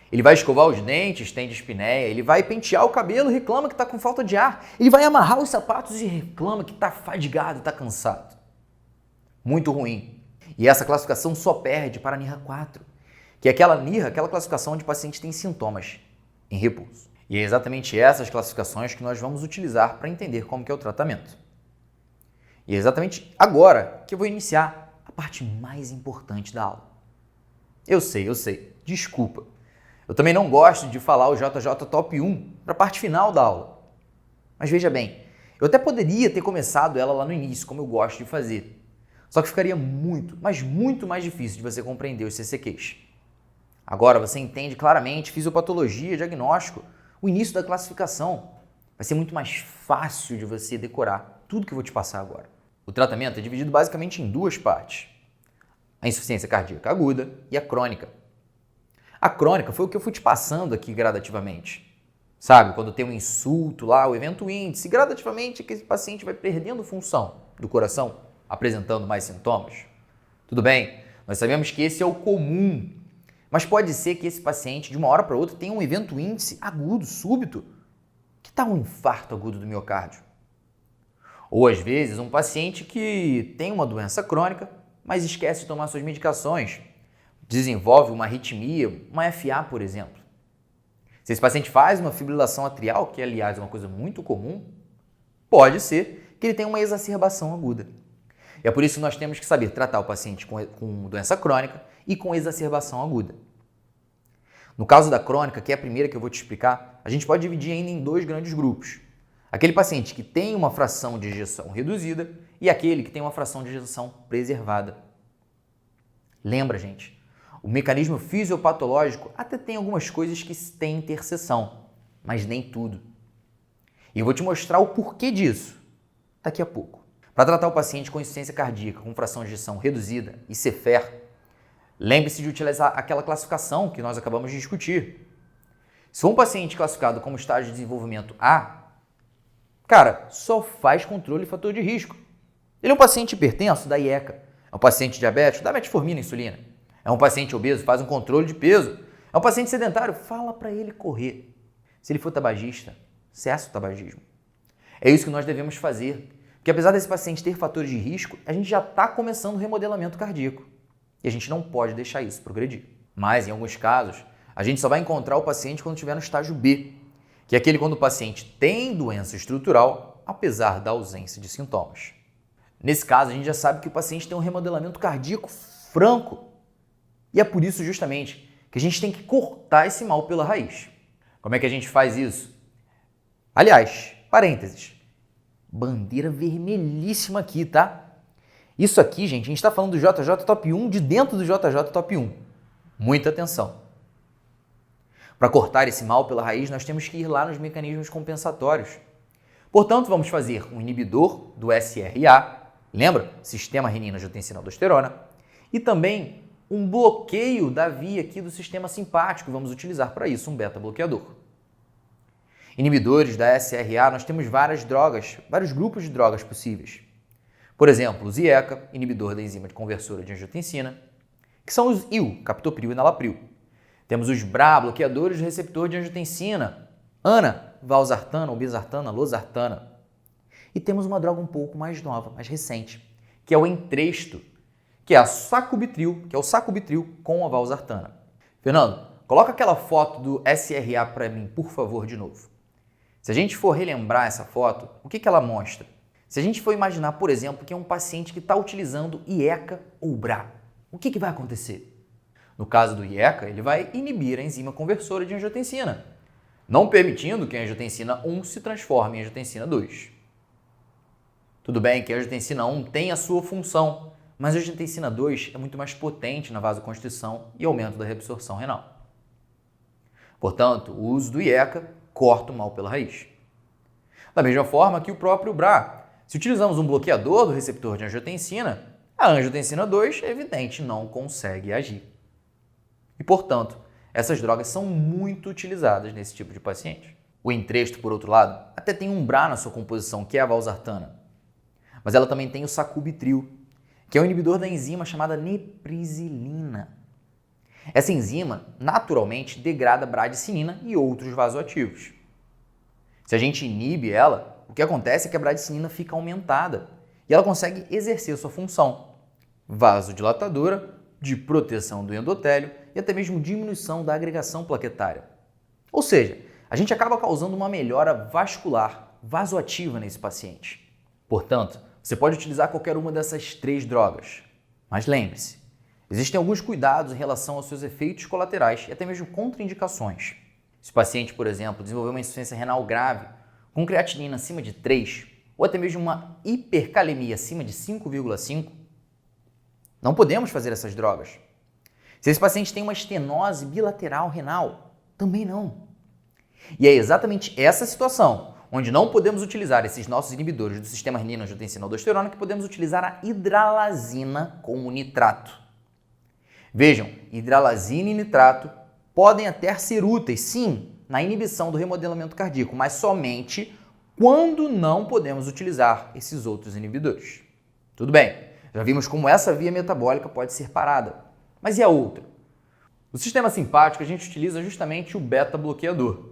Ele vai escovar os dentes, tem dispneia, ele vai pentear o cabelo, reclama que está com falta de ar, ele vai amarrar os sapatos e reclama que está fadigado, está cansado. Muito ruim. E essa classificação só perde para a NIRA 4, que é aquela classificação onde o paciente tem sintomas em repouso. E é exatamente essas classificações que nós vamos utilizar para entender como que é o tratamento. E é exatamente agora que eu vou iniciar a parte mais importante da aula. Eu sei, desculpa. Eu também não gosto de falar o JJ Top 1 para a parte final da aula. Mas veja bem, eu até poderia ter começado ela lá no início, como eu gosto de fazer. Só que ficaria muito, mas muito mais difícil de você compreender os CCQs. Agora você entende claramente fisiopatologia, diagnóstico, o início da classificação. Vai ser muito mais fácil de você decorar tudo que eu vou te passar agora. O tratamento é dividido basicamente em duas partes. A insuficiência cardíaca aguda e a crônica. A crônica foi o que eu fui te passando aqui gradativamente. Sabe, quando tem um insulto lá, o evento índice, gradativamente que esse paciente vai perdendo função do coração, apresentando mais sintomas. Tudo bem, nós sabemos que esse é o comum, mas pode ser que esse paciente, de uma hora para outra, tenha um evento índice agudo, súbito. Que tal um infarto agudo do miocárdio? Ou, às vezes, um paciente que tem uma doença crônica, mas esquece de tomar suas medicações, desenvolve uma arritmia, uma FA, por exemplo. Se esse paciente faz uma fibrilação atrial, que, aliás, é uma coisa muito comum, pode ser que ele tenha uma exacerbação aguda. E é por isso que nós temos que saber tratar o paciente com doença crônica e com exacerbação aguda. No caso da crônica, que é a primeira que eu vou te explicar, a gente pode dividir ainda em dois grandes grupos. Aquele paciente que tem uma fração de ejeção reduzida e aquele que tem uma fração de ejeção preservada. Lembra, gente, o mecanismo fisiopatológico até tem algumas coisas que têm interseção, mas nem tudo. E eu vou te mostrar o porquê disso daqui a pouco. Para tratar o paciente com insuficiência cardíaca com fração de ejeção reduzida e CFR, lembre-se de utilizar aquela classificação que nós acabamos de discutir. Se for um paciente classificado como estágio de desenvolvimento A, cara, só faz controle de fator de risco. Ele é um paciente hipertenso, dá IECA. É um paciente diabético, dá metformina e insulina. É um paciente obeso, faz um controle de peso. É um paciente sedentário, fala para ele correr. Se ele for tabagista, cessa o tabagismo. É isso que nós devemos fazer. Porque apesar desse paciente ter fatores de risco, a gente já está começando o remodelamento cardíaco. E a gente não pode deixar isso progredir. Mas, em alguns casos, a gente só vai encontrar o paciente quando estiver no estágio B, que é aquele quando o paciente tem doença estrutural, apesar da ausência de sintomas. Nesse caso, a gente já sabe que o paciente tem um remodelamento cardíaco franco. E é por isso, justamente, que a gente tem que cortar esse mal pela raiz. Como é que a gente faz isso? Aliás, parênteses, bandeira vermelhíssima aqui, tá? Isso aqui, gente, a gente está falando do JJ Top 1 de dentro do JJ Top 1. Muita atenção. Para cortar esse mal pela raiz, nós temos que ir lá nos mecanismos compensatórios. Portanto, vamos fazer um inibidor do SRA, lembra? Sistema renina-angiotensina-aldosterona, e também um bloqueio da via aqui do sistema simpático. Vamos utilizar para isso um beta-bloqueador. Inibidores da SRA, nós temos várias drogas, vários grupos de drogas possíveis. Por exemplo, o Zieca, inibidor da enzima de conversora de angiotensina, que são os IL, captopril e nalapril. Temos os BRA, bloqueadores do receptor de angiotensina, ANA, valsartana, obesartana, losartana. E temos uma droga um pouco mais nova, mais recente, que é o Entresto, que é a sacubitril, que é o sacubitril com a valsartana. Fernando, coloca aquela foto do SRA para mim, por favor, de novo. Se a gente for relembrar essa foto, o que ela mostra? Se a gente for imaginar, por exemplo, que é um paciente que está utilizando IECA ou BRA, o que vai acontecer? No caso do IECA, ele vai inibir a enzima conversora de angiotensina, não permitindo que a angiotensina 1 se transforme em angiotensina 2. Tudo bem que a angiotensina 1 tem a sua função, mas a angiotensina 2 é muito mais potente na vasoconstrição e aumento da reabsorção renal. Portanto, o uso do IECA corta o mal pela raiz. Da mesma forma que o próprio BRA. Se utilizamos um bloqueador do receptor de angiotensina, a angiotensina 2, é evidente, não consegue agir. E, portanto, essas drogas são muito utilizadas nesse tipo de paciente. O Entresto, por outro lado, até tem um BRA na sua composição, que é a valsartana. Mas ela também tem o sacubitril, que é um inibidor da enzima chamada neprisilina. Essa enzima, naturalmente, degrada bradicinina e outros vasoativos. Se a gente inibe ela, o que acontece é que a bradicinina fica aumentada e ela consegue exercer sua função vasodilatadora, de proteção do endotélio e até mesmo diminuição da agregação plaquetária. Ou seja, a gente acaba causando uma melhora vascular, vasoativa nesse paciente. Portanto, você pode utilizar qualquer uma dessas 3 drogas. Mas lembre-se, existem alguns cuidados em relação aos seus efeitos colaterais e até mesmo contraindicações. Se o paciente, por exemplo, desenvolveu uma insuficiência renal grave, com creatinina acima de 3, ou até mesmo uma hipercalemia acima de 5,5, não podemos fazer essas drogas. Se esse paciente tem uma estenose bilateral renal, também não. E é exatamente essa situação, onde não podemos utilizar esses nossos inibidores do sistema renina-angiotensina-aldosterona, que podemos utilizar a hidralazina com o nitrato. Vejam, hidralazina e nitrato podem até ser úteis, sim, na inibição do remodelamento cardíaco, mas somente quando não podemos utilizar esses outros inibidores. Tudo bem, já vimos como essa via metabólica pode ser parada. Mas e a outra? O sistema simpático a gente utiliza justamente o beta-bloqueador.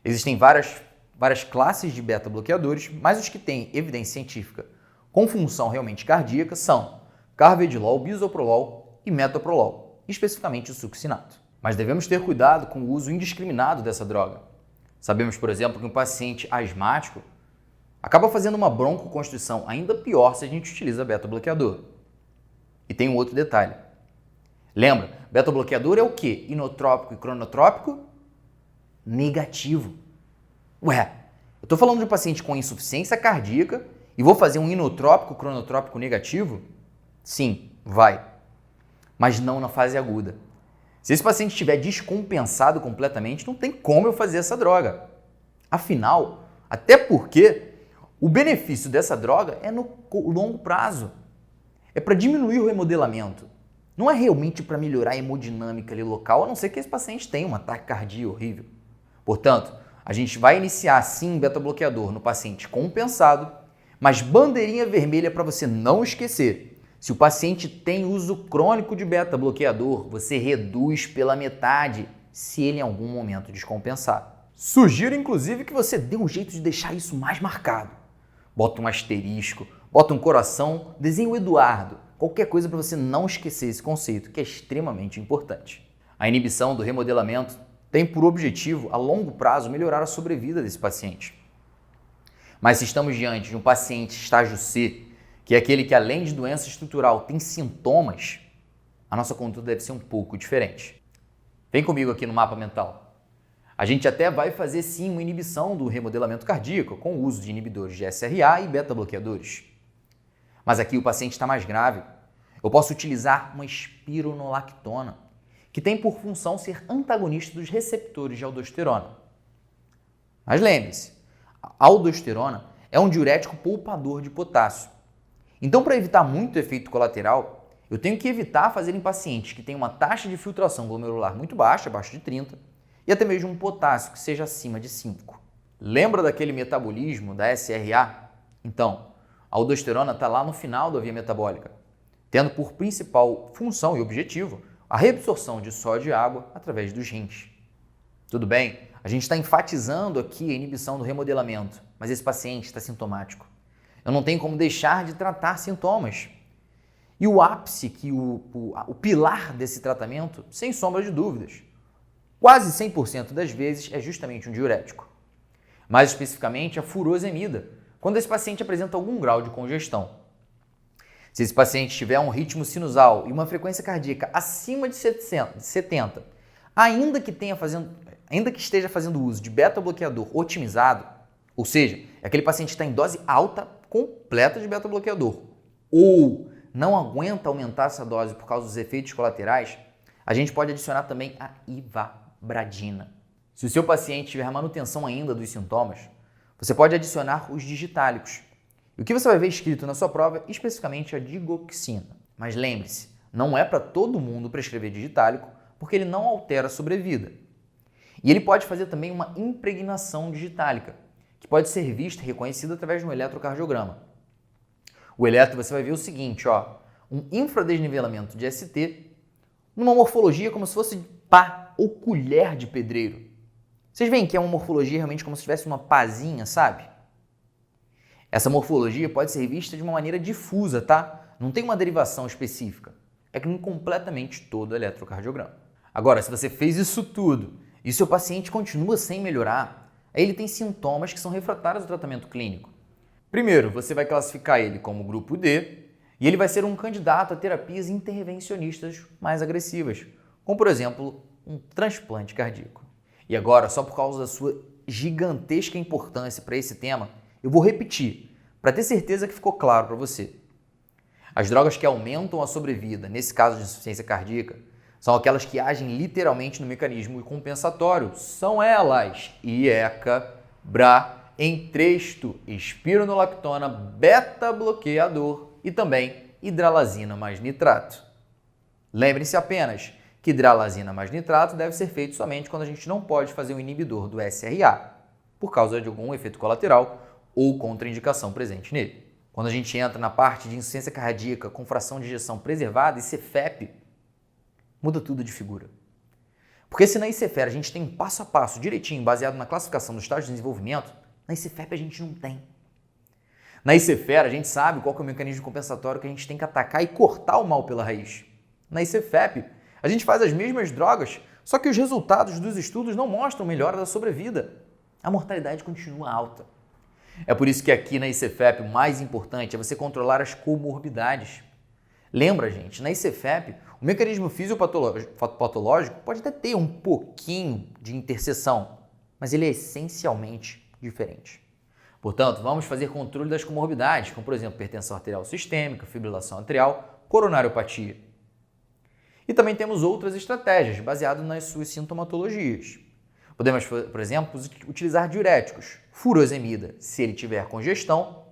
Existem várias classes de beta-bloqueadores, mas os que têm evidência científica com função realmente cardíaca são carvedilol, bisoprolol e metoprolol, especificamente o succinato. Mas devemos ter cuidado com o uso indiscriminado dessa droga. Sabemos, por exemplo, que um paciente asmático acaba fazendo uma broncoconstrição ainda pior se a gente utiliza beta-bloqueador. E tem um outro detalhe. Lembra, beta-bloqueador é o quê? Inotrópico e cronotrópico? Negativo. Ué, eu estou falando de um paciente com insuficiência cardíaca e vou fazer um inotrópico cronotrópico negativo? Sim, vai. Mas não na fase aguda. Se esse paciente estiver descompensado completamente, não tem como eu fazer essa droga. Afinal, até porque o benefício dessa droga é no longo prazo. É para diminuir o remodelamento. Não é realmente para melhorar a hemodinâmica ali local, a não ser que esse paciente tenha um ataque cardíaco horrível. Portanto, a gente vai iniciar sim beta-bloqueador no paciente compensado, mas bandeirinha vermelha para você não esquecer. Se o paciente tem uso crônico de beta-bloqueador, você reduz pela metade se ele em algum momento descompensar. Sugiro, inclusive, que você dê um jeito de deixar isso mais marcado. Bota um asterisco, bota um coração, desenha o Eduardo. Qualquer coisa para você não esquecer esse conceito, que é extremamente importante. A inibição do remodelamento tem por objetivo, a longo prazo, melhorar a sobrevida desse paciente. Mas se estamos diante de um paciente estágio C, que é aquele que, além de doença estrutural, tem sintomas, a nossa conduta deve ser um pouco diferente. Vem comigo aqui no mapa mental. A gente até vai fazer sim uma inibição do remodelamento cardíaco com o uso de inibidores de SRA e beta-bloqueadores. Mas aqui o paciente está mais grave. Eu posso utilizar uma espironolactona, que tem por função ser antagonista dos receptores de aldosterona. Mas lembre-se, a aldosterona é um diurético poupador de potássio. Então, para evitar muito efeito colateral, eu tenho que evitar fazer em pacientes que têm uma taxa de filtração glomerular muito baixa, abaixo de 30, e até mesmo um potássio que seja acima de 5. Lembra daquele metabolismo da SRA? Então, a aldosterona está lá no final da via metabólica, tendo por principal função e objetivo a reabsorção de sódio e água através dos rins. Tudo bem, a gente está enfatizando aqui a inibição do remodelamento, mas esse paciente está sintomático. Eu não tenho como deixar de tratar sintomas. E o ápice, o pilar desse tratamento, sem sombra de dúvidas, quase 100% das vezes é justamente um diurético. Mais especificamente a furosemida, quando esse paciente apresenta algum grau de congestão. Se esse paciente tiver um ritmo sinusal e uma frequência cardíaca acima de 70, ainda que esteja fazendo uso de beta-bloqueador otimizado, ou seja, aquele paciente está em dose alta completa de beta-bloqueador, ou não aguenta aumentar essa dose por causa dos efeitos colaterais, a gente pode adicionar também a ivabradina. Se o seu paciente tiver manutenção ainda dos sintomas, você pode adicionar os digitálicos. E o que você vai ver escrito na sua prova é especificamente a digoxina. Mas lembre-se, não é para todo mundo prescrever digitálico, porque ele não altera a sobrevida. E ele pode fazer também uma impregnação digitálica, que pode ser vista e reconhecida através de um eletrocardiograma. O eletro você vai ver o seguinte, um infradesnivelamento de ST numa morfologia como se fosse pá ou colher de pedreiro. Vocês veem que é uma morfologia realmente como se tivesse uma pazinha, sabe? Essa morfologia pode ser vista de uma maneira difusa, tá? Não tem uma derivação específica. É completamente todo o eletrocardiograma. Agora, se você fez isso tudo e seu paciente continua sem melhorar, aí ele tem sintomas que são refratários ao tratamento clínico. Primeiro, você vai classificar ele como grupo D e ele vai ser um candidato a terapias intervencionistas mais agressivas, como, por exemplo, um transplante cardíaco. E agora, só por causa da sua gigantesca importância para esse tema, eu vou repetir, para ter certeza que ficou claro para você. As drogas que aumentam a sobrevida, nesse caso de insuficiência cardíaca, são aquelas que agem literalmente no mecanismo compensatório. São elas IECA, BRA, Entresto, espironolactona, beta-bloqueador e também hidralazina mais nitrato. Lembre-se apenas que hidralazina mais nitrato deve ser feito somente quando a gente não pode fazer um inibidor do SRA, por causa de algum efeito colateral ou contraindicação presente nele. Quando a gente entra na parte de insuficiência cardíaca com fração de ejeção preservada e CFEP, muda tudo de figura. Porque se na ICFER a gente tem um passo a passo direitinho, baseado na classificação do estágio de desenvolvimento, na ICFEP a gente não tem. Na ICFER a gente sabe qual que é o mecanismo compensatório que a gente tem que atacar e cortar o mal pela raiz. Na ICFEP, a gente faz as mesmas drogas, só que os resultados dos estudos não mostram melhora da sobrevida. A mortalidade continua alta. É por isso que aqui na ICFEP o mais importante é você controlar as comorbidades. Lembra, gente, na ICFEP o mecanismo fisiopatológico pode até ter um pouquinho de interseção, mas ele é essencialmente diferente. Portanto, vamos fazer controle das comorbidades, como por exemplo hipertensão arterial sistêmica, fibrilação atrial, coronariopatia. E também temos outras estratégias baseadas nas suas sintomatologias. Podemos, por exemplo, utilizar diuréticos, furosemida, se ele tiver congestão,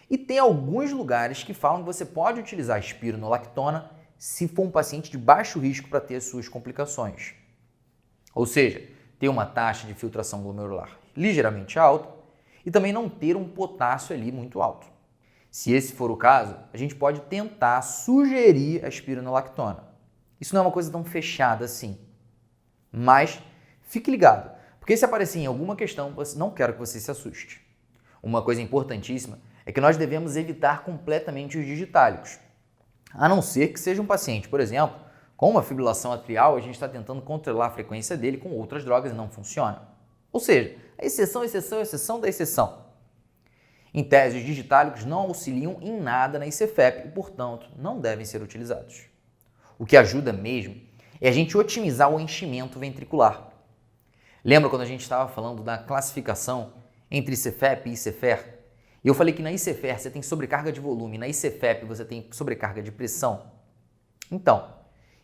e tem alguns lugares que falam que você pode utilizar espironolactona se for um paciente de baixo risco para ter suas complicações. Ou seja, ter uma taxa de filtração glomerular ligeiramente alta e também não ter um potássio ali muito alto. Se esse for o caso, a gente pode tentar sugerir a espironolactona. Isso não é uma coisa tão fechada assim, mas fique ligado, porque se aparecer em alguma questão, não quero que você se assuste. Uma coisa importantíssima é que nós devemos evitar completamente os digitálicos, a não ser que seja um paciente, por exemplo, com uma fibrilação atrial, a gente está tentando controlar a frequência dele com outras drogas e não funciona. Ou seja, a exceção da exceção. Em tese, os digitálicos não auxiliam em nada na ICFEP e, portanto, não devem ser utilizados. O que ajuda mesmo é a gente otimizar o enchimento ventricular. Lembra quando a gente estava falando da classificação entre ICFEP e ICFER? E eu falei que na ICFER você tem sobrecarga de volume, na ICFEP você tem sobrecarga de pressão. Então,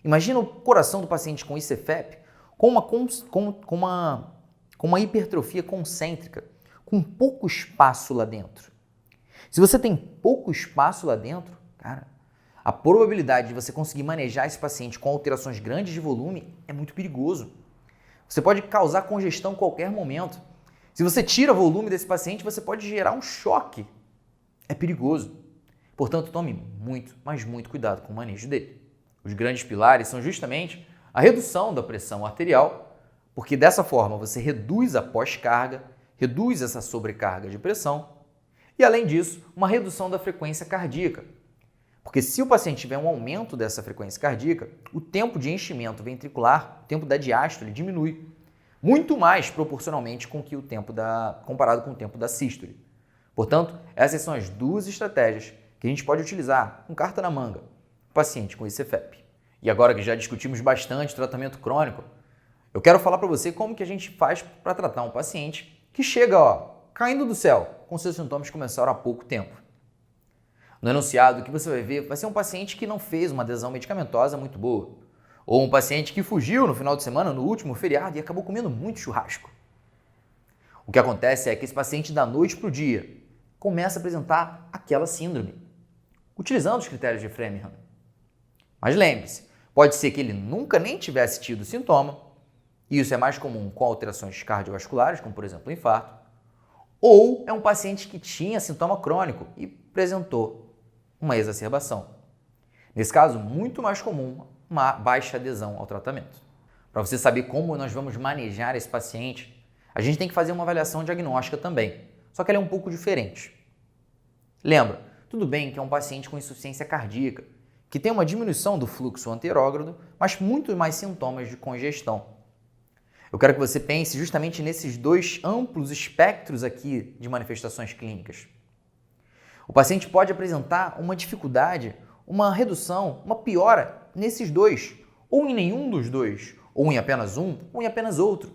imagina o coração do paciente com ICFEP com uma hipertrofia concêntrica, com pouco espaço lá dentro. Se você tem pouco espaço lá dentro, cara, a probabilidade de você conseguir manejar esse paciente com alterações grandes de volume é muito perigoso. Você pode causar congestão em qualquer momento. Se você tira volume desse paciente, você pode gerar um choque. É perigoso. Portanto, tome muito, mas muito cuidado com o manejo dele. Os grandes pilares são justamente a redução da pressão arterial, porque dessa forma você reduz a pós-carga, reduz essa sobrecarga de pressão e, além disso, uma redução da frequência cardíaca. Porque se o paciente tiver um aumento dessa frequência cardíaca, o tempo de enchimento ventricular, o tempo da diástole diminui, muito mais proporcionalmente comparado com o tempo da sístole. Portanto, essas são as duas estratégias que a gente pode utilizar com carta na manga no paciente com ICFEP. E agora que já discutimos bastante tratamento crônico, eu quero falar para você como que a gente faz para tratar um paciente que chega caindo do céu, com seus sintomas que começaram há pouco tempo. No enunciado, o que você vai ver vai ser um paciente que não fez uma adesão medicamentosa muito boa, ou um paciente que fugiu no final de semana, no último feriado, e acabou comendo muito churrasco. O que acontece é que esse paciente, da noite para o dia, começa a apresentar aquela síndrome, utilizando os critérios de Framingham. Mas lembre-se, pode ser que ele nunca nem tivesse tido sintoma, e isso é mais comum com alterações cardiovasculares, como por exemplo o infarto, ou é um paciente que tinha sintoma crônico e apresentou uma exacerbação. Nesse caso, muito mais comum uma baixa adesão ao tratamento. Para você saber como nós vamos manejar esse paciente, a gente tem que fazer uma avaliação diagnóstica também, só que ela é um pouco diferente. Lembra, tudo bem que é um paciente com insuficiência cardíaca, que tem uma diminuição do fluxo anterógrado, mas muito mais sintomas de congestão. Eu quero que você pense justamente nesses dois amplos espectros aqui de manifestações clínicas. O paciente pode apresentar uma dificuldade, uma redução, uma piora nesses dois, ou em nenhum dos dois, ou em apenas um, ou em apenas outro.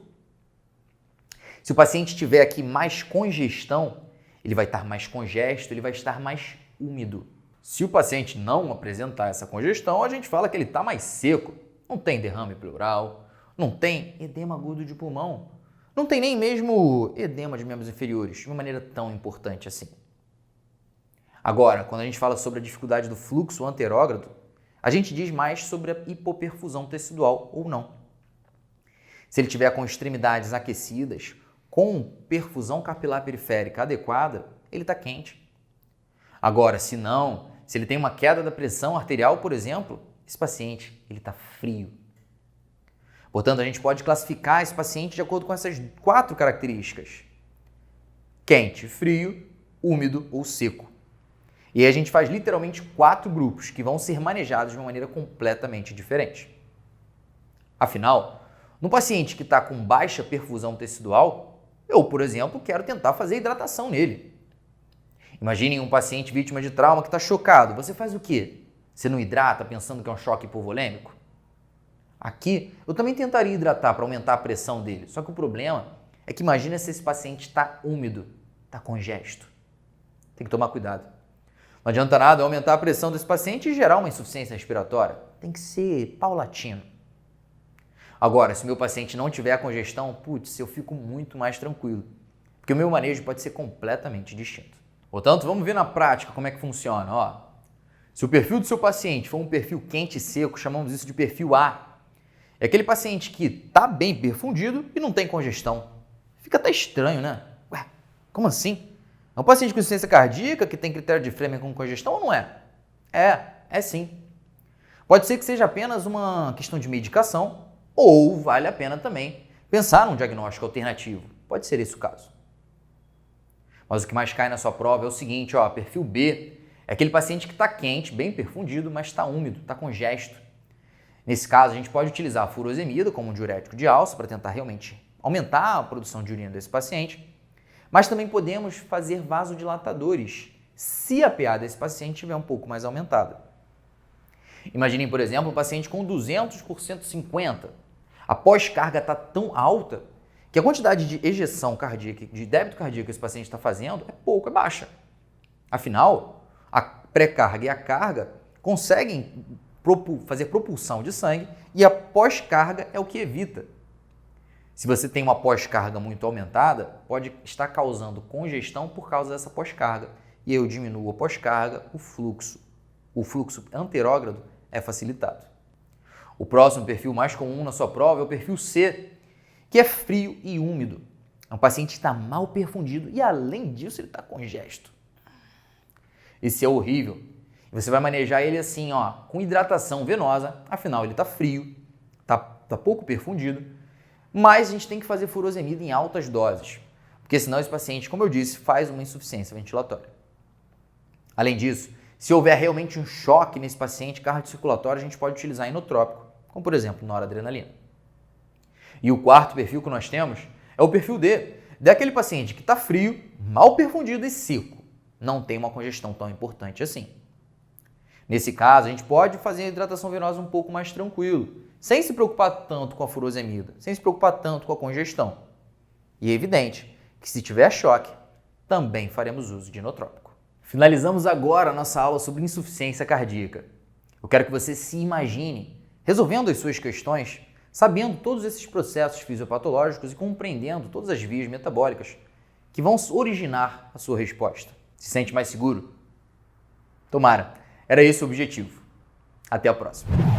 Se o paciente tiver aqui mais congestão, ele vai estar mais congesto, ele vai estar mais úmido. Se o paciente não apresentar essa congestão, a gente fala que ele está mais seco, não tem derrame pleural, não tem edema agudo de pulmão, não tem nem mesmo edema de membros inferiores, de uma maneira tão importante assim. Agora, quando a gente fala sobre a dificuldade do fluxo anterógrado, a gente diz mais sobre a hipoperfusão tecidual ou não. Se ele tiver com extremidades aquecidas, com perfusão capilar periférica adequada, ele está quente. Agora, se não, se ele tem uma queda da pressão arterial, por exemplo, esse paciente ele está frio. Portanto, a gente pode classificar esse paciente de acordo com essas 4 características: quente, frio, úmido ou seco. E aí a gente faz literalmente 4 grupos que vão ser manejados de uma maneira completamente diferente. Afinal, no paciente que está com baixa perfusão tecidual, eu, por exemplo, quero tentar fazer hidratação nele. Imaginem um paciente vítima de trauma que está chocado. Você faz o quê? Você não hidrata pensando que é um choque hipovolêmico? Aqui, eu também tentaria hidratar para aumentar a pressão dele. Só que o problema é que imagina se esse paciente está úmido, está congesto. Tem que tomar cuidado. Não adianta nada aumentar a pressão desse paciente e gerar uma insuficiência respiratória. Tem que ser paulatino. Agora, se o meu paciente não tiver a congestão, putz, eu fico muito mais tranquilo. Porque o meu manejo pode ser completamente distinto. Portanto, vamos ver na prática como é que funciona. Ó, se o perfil do seu paciente for um perfil quente e seco, chamamos isso de perfil A. É aquele paciente que está bem perfundido e não tem congestão. Fica até estranho, né? Ué, como assim? É um paciente com insuficiência cardíaca que tem critério de Framingham com congestão ou não é? É sim. Pode ser que seja apenas uma questão de medicação ou vale a pena também pensar num diagnóstico alternativo. Pode ser esse o caso. Mas o que mais cai na sua prova é o seguinte, ó, perfil B é aquele paciente que está quente, bem perfundido, mas está úmido, está congesto. Nesse caso, a gente pode utilizar a furosemida como um diurético de alça para tentar realmente aumentar a produção de urina desse paciente, mas também podemos fazer vasodilatadores se a PA desse paciente estiver um pouco mais aumentada. Imaginem, por exemplo, um paciente com 200 por 150. A pós-carga está tão alta que a quantidade de ejeção cardíaca, de débito cardíaco que esse paciente está fazendo é pouco, é baixa. Afinal, a pré-carga e a carga conseguem fazer propulsão de sangue e a pós-carga é o que evita. Se você tem uma pós-carga muito aumentada, pode estar causando congestão por causa dessa pós-carga. E eu diminuo a pós-carga, o fluxo anterógrado é facilitado. O próximo perfil mais comum na sua prova é o perfil C, que é frio e úmido. É um paciente que está mal perfundido e, além disso, ele está congesto. Esse é horrível. E você vai manejar ele assim, ó, com hidratação venosa, afinal ele está frio, está pouco perfundido, mas a gente tem que fazer furosemida em altas doses, porque senão esse paciente, como eu disse, faz uma insuficiência ventilatória. Além disso, se houver realmente um choque nesse paciente cardiocirculatório, a gente pode utilizar inotrópico, como por exemplo noradrenalina. E o quarto perfil que nós temos é o perfil D, daquele paciente que está frio, mal perfundido e seco, não tem uma congestão tão importante assim. Nesse caso, a gente pode fazer a hidratação venosa um pouco mais tranquilo, sem se preocupar tanto com a furosemida, sem se preocupar tanto com a congestão. E é evidente que se tiver choque, também faremos uso de inotrópico. Finalizamos agora a nossa aula sobre insuficiência cardíaca. Eu quero que você se imagine resolvendo as suas questões, sabendo todos esses processos fisiopatológicos e compreendendo todas as vias metabólicas que vão originar a sua resposta. Se sente mais seguro? Tomara! Era esse o objetivo. Até a próxima.